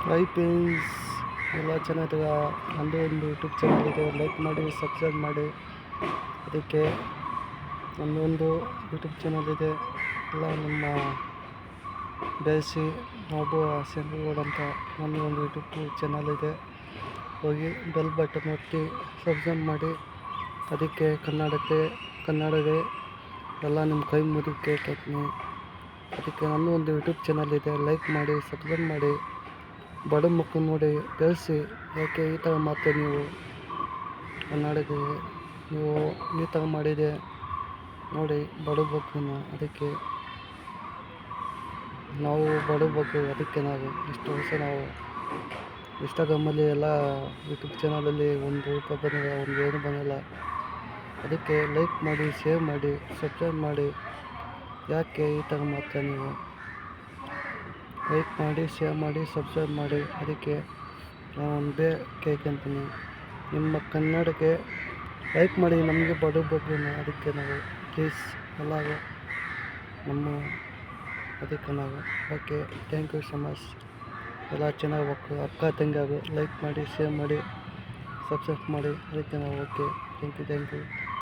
Hi friends, ಎಲ್ಲ ಚೆನ್ನಾಗಿದ್ದಾಗ ನನ್ನದು ಒಂದು ಯೂಟ್ಯೂಬ್ ಚಾನಲ್ ಇದೆ. ಲೈಕ್ ಮಾಡಿ, ಸಬ್ಸ್ಕ್ರೈಬ್ ಮಾಡಿ. ಅದಕ್ಕೆ ನನ್ನದೊಂದು ಯೂಟ್ಯೂಬ್ ಚಾನಲ್ ಇದೆ. ಎಲ್ಲ ನಿಮ್ಮ ಬೆಳೆಸಿ ನಾವು ಶಂಕರಗೌಡ ಅಂತ ನನ್ನ ಒಂದು ಯೂಟ್ಯೂಬ್ ಚಾನಲ್ ಇದೆ. ಹೋಗಿ ಬೆಲ್ ಬಟನ್ ಒತ್ತಿ ಸಬ್ಸ್ಕ್ರೈಬ್ ಮಾಡಿ. ಅದಕ್ಕೆ ಕನ್ನಡವೇ ಎಲ್ಲ ನಿಮ್ಮ ಕೈ ಮುಗಿ ಕೇಳ್ತೀನಿ. ಅದಕ್ಕೆ ನನ್ನ ಒಂದು ಯೂಟ್ಯೂಬ್ ಚಾನಲ್ ಇದೆ. ಲೈಕ್ ಮಾಡಿ, ಸಬ್ಸ್ಕ್ರೈಬ್ ಮಾಡಿ. ಬಡ ಮಕ್ಕಳು ನೋಡಿ ಬೆಳೆಸಿ. ಯಾಕೆ ಈ ಥರ ಮಾತು ನೀವು ಕನ್ನಡಕ್ಕೆ ನೀವು ಈ ಥರ ಮಾಡಿದೆ ನೋಡಿ ಬಡ ಮಕ್ಕಳನ್ನ. ಅದಕ್ಕೆ ನಾವು ಬಡ ಮಕ್ಕಳು, ಅದಕ್ಕೆ ನಾವು ಇಷ್ಟು ವರ್ಷ ನಾವು ಇನ್ಸ್ಟಾಗ್ರಾಮಲ್ಲಿ ಎಲ್ಲ ಯೂಟ್ಯೂಬ್ ಚಾನಲಲ್ಲಿ ಒಂದು ರೂಪಾಯಿ ಬಂದಿಲ್ಲ, ಒಂದು ಏನು ಬಂದಿಲ್ಲ. ಅದಕ್ಕೆ ಲೈಕ್ ಮಾಡಿ, ಶೇರ್ ಮಾಡಿ, ಸಬ್ಸ್ಕ್ರೈಬ್ ಮಾಡಿ. ಯಾಕೆ ಈ ಥರ ಮಾತ್ರ ನೀವು ಲೈಕ್ ಮಾಡಿ, ಶೇರ್ ಮಾಡಿ, ಸಬ್ಸ್ಕ್ರೈಬ್ ಮಾಡಿ. ಅದಕ್ಕೆ ನಾವು ಒಂದೇ ಕೇಳ್ಕೊಂತೀನಿ, ನಿಮ್ಮ ಕನ್ನಡಕ್ಕೆ ಲೈಕ್ ಮಾಡಿ. ನಮಗೆ ಬಡಬಗ್ಗನ ಅದಕ್ಕೆ ನಾವು ಪ್ಲೀಸ್ ಎಲ್ಲರೂ ನಮ್ಮ ಅದಕ್ಕೆ ನಾವು okay. Thank you so much. ಎಲ್ಲ ಚೆನ್ನಾಗಿ ಹೋಗ್ಬೇಕು. ಅಕ್ಕ ತಂಗಿಯಾಗು ಲೈಕ್ ಮಾಡಿ, ಶೇರ್ ಮಾಡಿ, ಸಬ್ಸ್ಕ್ರೈಬ್ ಮಾಡಿ. ಅದಕ್ಕೆ ನಾವು ಓಕೆ. Thank you.